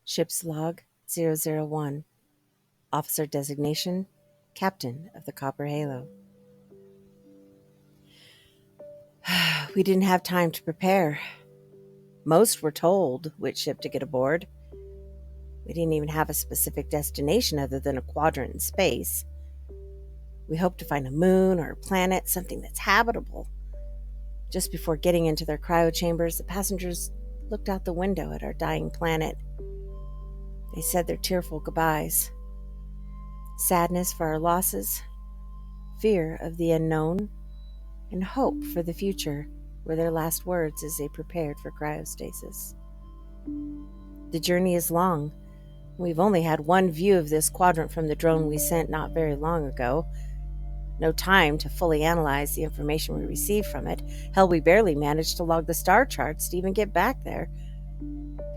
Ship's log 001. Officer designation, Captain of the Copper Halo. We didn't have time to prepare. Most were told which ship to get aboard. We didn't even have a specific destination other than a quadrant in space. We hoped to find a moon or a planet, something that's habitable. Just before getting into their cryo chambers, the passengers looked out the window at our dying planet. They said their tearful goodbyes. Sadness for our losses, fear of the unknown, and hope for the future were their last words as they prepared for cryostasis. The journey is long. We've only had one view of this quadrant from the drone we sent not very long ago. No time to fully analyze the information we received from it. Hell, we barely managed to log the star charts to even get back there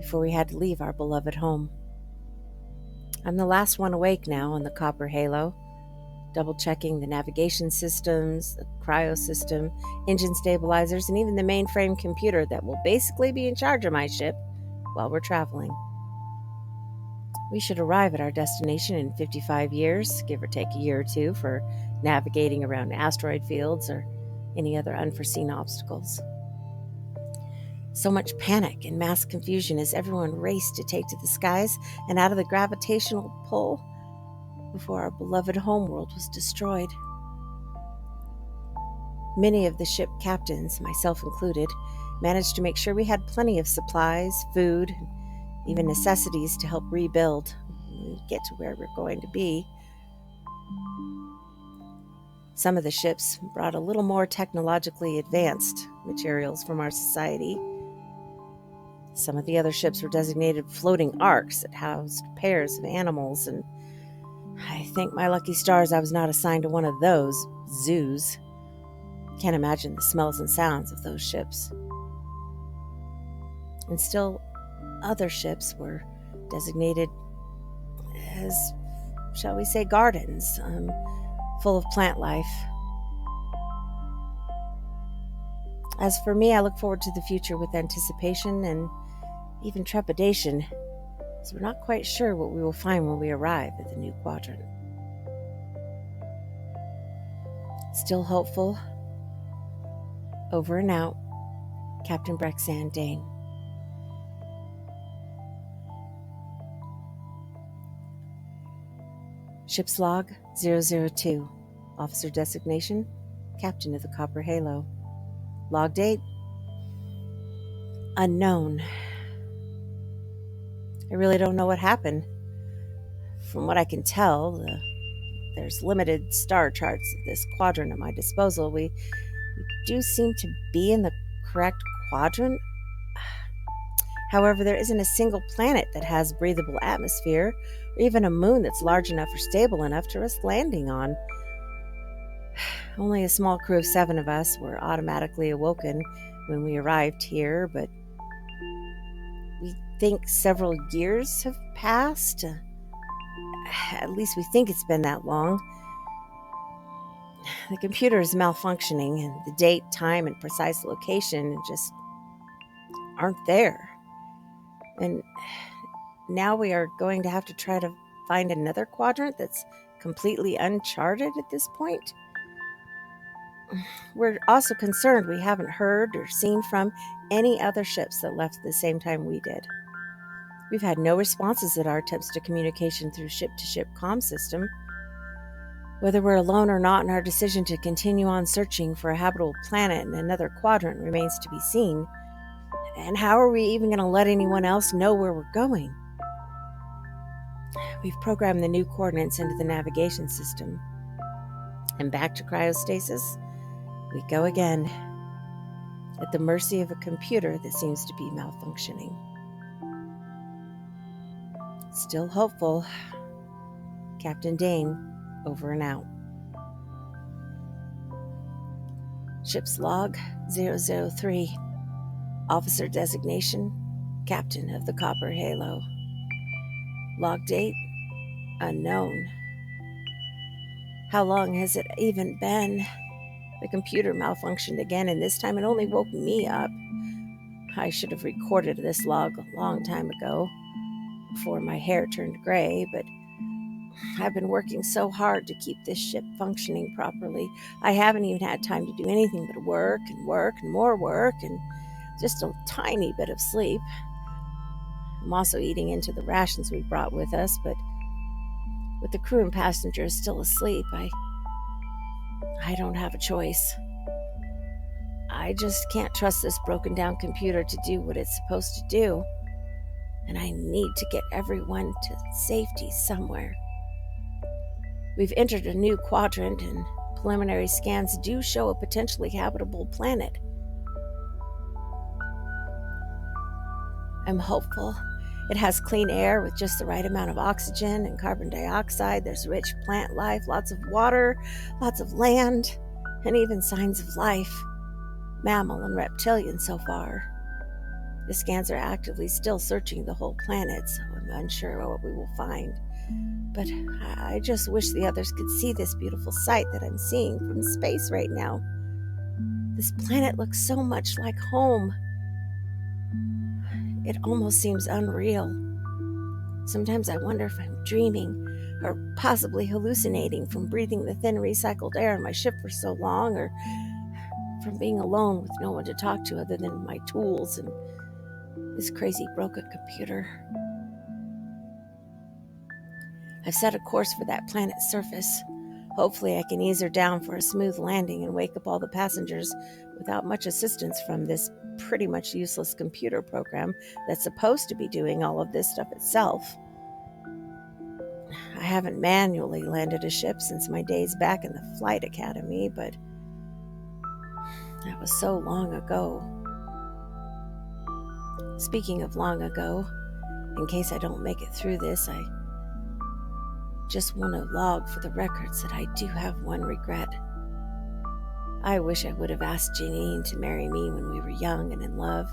before we had to leave our beloved home. I'm the last one awake now on the Copper Halo, double-checking the navigation systems, the cryo system, engine stabilizers, and even the mainframe computer that will basically be in charge of my ship while we're traveling. We should arrive at our destination in 55 years, give or take a year or two for navigating around asteroid fields or any other unforeseen obstacles. So much panic and mass confusion as everyone raced to take to the skies and out of the gravitational pull before our beloved homeworld was destroyed. Many of the ship captains, myself included, managed to make sure we had plenty of supplies, food, and even necessities to help rebuild when we get to where we're going to be. Some of the ships brought a little more technologically advanced materials from our society. Some of the other ships were designated floating arks that housed pairs of animals, and I thank my lucky stars I was not assigned to one of those zoos. Can't imagine the smells and sounds of those ships. And still, other ships were designated as, shall we say, gardens, full of plant life. As for me, I look forward to the future with anticipation and even trepidation, as we're not quite sure what we will find when we arrive at the new quadrant. Still hopeful. Over and out, Captain Brexan Dane. Ship's log 002. Officer designation, Captain of the Copper Halo. Log date, unknown. I really don't know what happened. From what I can tell, there's limited star charts of this quadrant at my disposal. We do seem to be in the correct quadrant. However, there isn't a single planet that has breathable atmosphere, or even a moon that's large enough or stable enough to risk landing on. Only a small crew of 7 of us were automatically awoken when we arrived here, but we think several years have passed. At least we think it's been that long. The computer is malfunctioning, and the date, time, and precise location just aren't there. And now we are going to have to try to find another quadrant that's completely uncharted at this point. We're also concerned we haven't heard or seen from any other ships that left at the same time we did. We've had no responses at our attempts to communication through ship-to-ship comm system. Whether we're alone or not in our decision to continue on searching for a habitable planet in another quadrant remains to be seen. And how are we even going to let anyone else know where we're going? We've programmed the new coordinates into the navigation system. And back to cryostasis we go again, at the mercy of a computer that seems to be malfunctioning. Still hopeful. Captain Dane, over and out. Ship's log 003. Officer designation, Captain of the Copper Halo. Log date, unknown. How long has it even been? The computer malfunctioned again, and this time it only woke me up. I should have recorded this log a long time ago. before my hair turned gray, but I've been working so hard to keep this ship functioning properly. I haven't even had time to do anything but work and work and more work and just a tiny bit of sleep. I'm also eating into the rations we brought with us, but with the crew and passengers still asleep, I don't have a choice. I just can't trust this broken down computer to do what it's supposed to do, and I need to get everyone to safety somewhere. We've entered a new quadrant, and preliminary scans do show a potentially habitable planet. I'm hopeful. It has clean air with just the right amount of oxygen and carbon dioxide. There's rich plant life, lots of water, lots of land, and even signs of life, mammal and reptilian so far. The scans are actively still searching the whole planet, so I'm unsure what we will find. But I just wish the others could see this beautiful sight that I'm seeing from space right now. This planet looks so much like home. It almost seems unreal. Sometimes I wonder if I'm dreaming or possibly hallucinating from breathing the thin recycled air in my ship for so long, or from being alone with no one to talk to other than my tools and this crazy broken computer. I've set a course for that planet's surface. Hopefully I can ease her down for a smooth landing and wake up all the passengers without much assistance from this pretty much useless computer program that's supposed to be doing all of this stuff itself. I haven't manually landed a ship since my days back in the flight academy, but that was so long ago. Speaking of long ago, in case I don't make it through this, I just want to log for the records that I do have one regret. I wish I would have asked Janine to marry me when we were young and in love.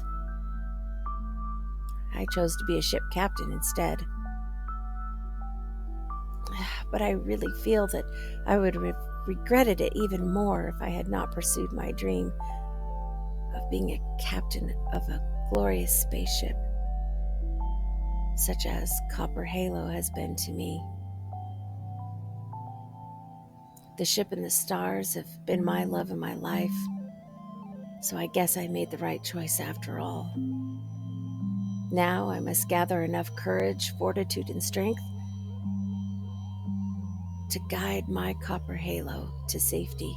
I chose to be a ship captain instead. But I really feel that I would have regretted it even more if I had not pursued my dream of being a captain of a glorious spaceship, such as Copper Halo has been to me. The ship and the stars have been my love of my life, so I guess I made the right choice after all. Now I must gather enough courage, fortitude, and strength to guide my Copper Halo to safety.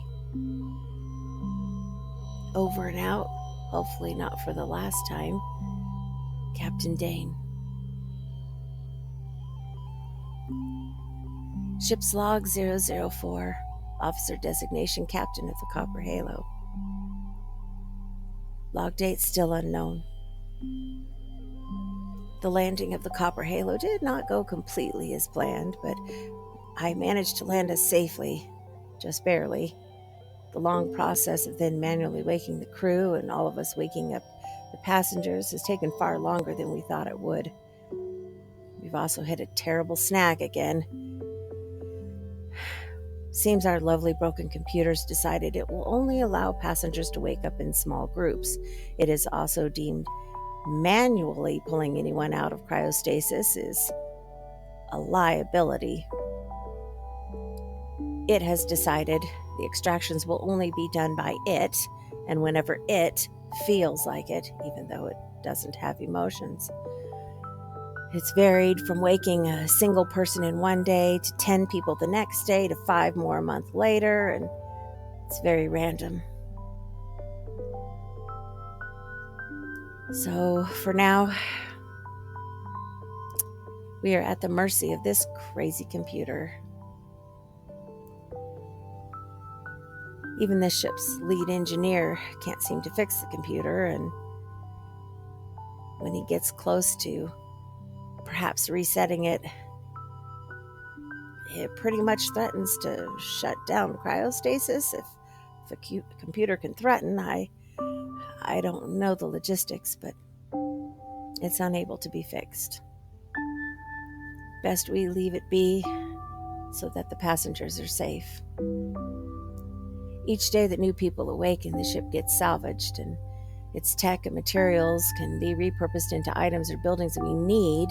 Over and out, hopefully not for the last time, Captain Dane. Ship's log 004, officer designation captain of the Copper Halo. Log date still unknown. The landing of the Copper Halo did not go completely as planned, but I managed to land us safely, just barely. The long process of then manually waking the crew and all of us waking up the passengers has taken far longer than we thought it would. We've also hit a terrible snag again. Seems our lovely broken computers decided it will only allow passengers to wake up in small groups. It is also deemed manually pulling anyone out of cryostasis is a liability. It has decided the extractions will only be done by it, and whenever it feels like it, even though it doesn't have emotions. It's varied from waking a single person in one day to 10 people the next day to 5 more a month later, and it's very random. So for now, we are at the mercy of this crazy computer. Even this ship's lead engineer can't seem to fix the computer, and when he gets close to perhaps resetting it, it pretty much threatens to shut down cryostasis. If a computer can threaten, I don't know the logistics, but it's unable to be fixed. Best we leave it be so that the passengers are safe. Each day that new people awaken, the ship gets salvaged, and its tech and materials can be repurposed into items or buildings that we need,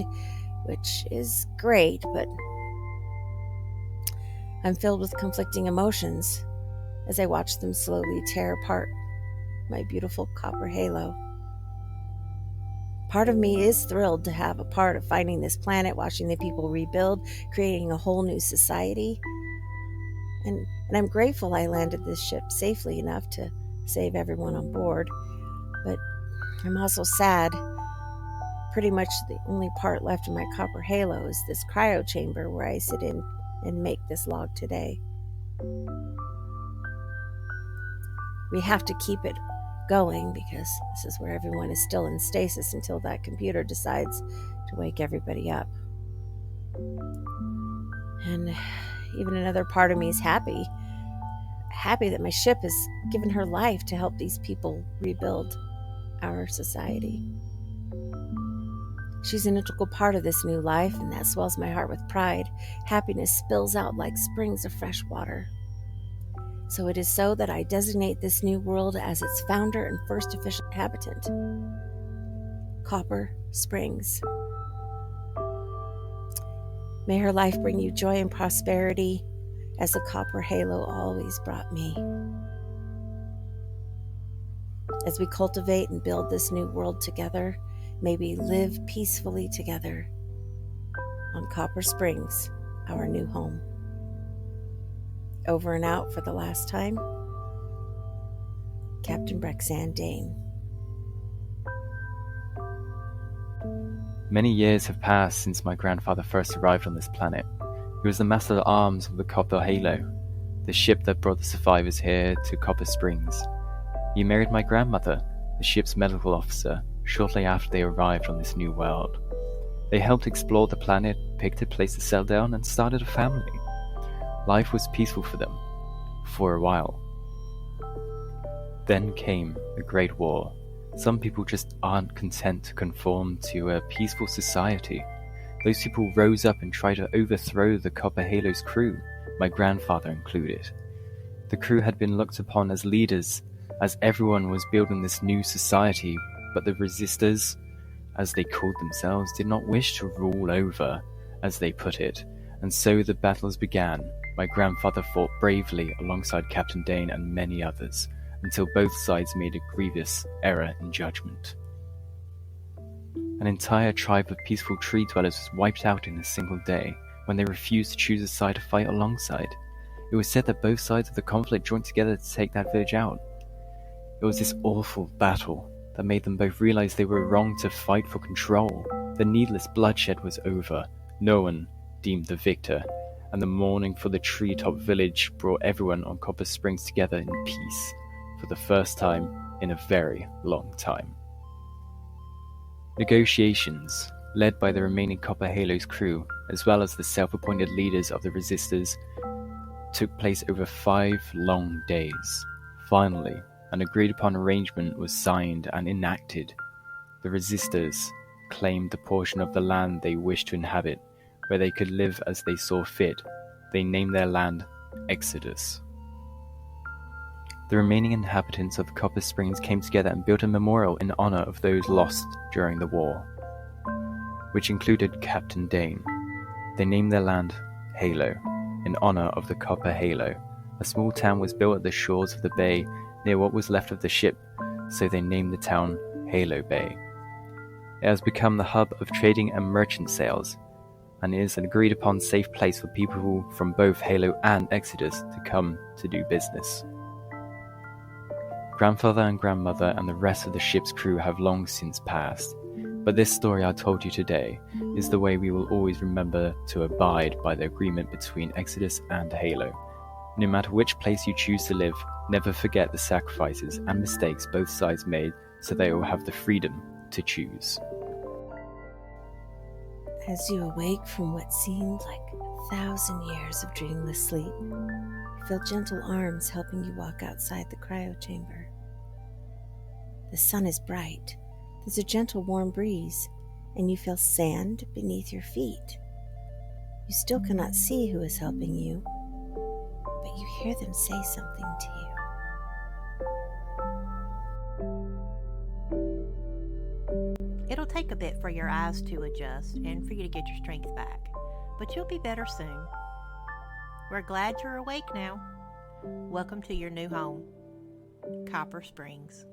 which is great, but I'm filled with conflicting emotions as I watch them slowly tear apart my beautiful copper halo. Part of me is thrilled to have a part of finding this planet, watching the people rebuild, creating a whole new society. And I'm grateful I landed this ship safely enough to save everyone on board. But I'm also sad. Pretty much the only part left in my copper halo is this cryo chamber where I sit in and make this log today. We have to keep it going because this is where everyone is still in stasis until that computer decides to wake everybody up. And even another part of me is happy that my ship has given her life to help these people rebuild our society. She's an integral part of this new life, and that swells my heart with pride. Happiness spills out like springs of fresh water. So it is so that I designate this new world as its founder and first official inhabitant, Copper Springs. May her life bring you joy and prosperity as the copper halo always brought me. As we cultivate and build this new world together, may we live peacefully together on Copper Springs, our new home. Over and out for the last time, Captain Brexan Dane. Many years have passed since my grandfather first arrived on this planet. He was the master at arms of the Copper Halo, the ship that brought the survivors here to Copper Springs. He married my grandmother, the ship's medical officer, shortly after they arrived on this new world. They helped explore the planet, picked a place to settle down, and started a family. Life was peaceful for them, for a while. Then came the Great War. Some people just aren't content to conform to a peaceful society. Those people rose up and tried to overthrow the Copper Halo's crew, my grandfather included. The crew had been looked upon as leaders, as everyone was building this new society, but the resistors, as they called themselves, did not wish to rule over, as they put it, and so the battles began. My grandfather fought bravely alongside Captain Dane and many others, until both sides made a grievous error in judgment. An entire tribe of peaceful tree dwellers was wiped out in a single day, when they refused to choose a side to fight alongside. It was said that both sides of the conflict joined together to take that village out. It was this awful battle that made them both realize they were wrong to fight for control. The needless bloodshed was over. No one deemed the victor, and the mourning for the treetop village brought everyone on Copper Springs together in peace, for the first time in a very long time. Negotiations, led by the remaining Copper Halo's crew, as well as the self-appointed leaders of the resistors, took place over 5 long days. Finally, an agreed-upon arrangement was signed and enacted. The resistors claimed the portion of the land they wished to inhabit, where they could live as they saw fit. They named their land Exodus. The remaining inhabitants of Copper Springs came together and built a memorial in honor of those lost during the war, which included Captain Dane. They named their land Halo, in honor of the Copper Halo. A small town was built at the shores of the bay near what was left of the ship, so they named the town Halo Bay. It has become the hub of trading and merchant sales, and is an agreed-upon safe place for people from both Halo and Exodus to come to do business. Grandfather and grandmother and the rest of the ship's crew have long since passed, but this story I told you today is the way we will always remember to abide by the agreement between Exodus and Halo. No matter which place you choose to live, never forget the sacrifices and mistakes both sides made so they will have the freedom to choose. As you awake from what seemed like 1,000 years of dreamless sleep, you feel gentle arms helping you walk outside the cryo chamber. The sun is bright, there's a gentle warm breeze, and you feel sand beneath your feet. You still cannot see who is helping you, but you hear them say something to you. It'll take a bit for your eyes to adjust and for you to get your strength back, but you'll be better soon. We're glad you're awake now. Welcome to your new home, Copper Springs.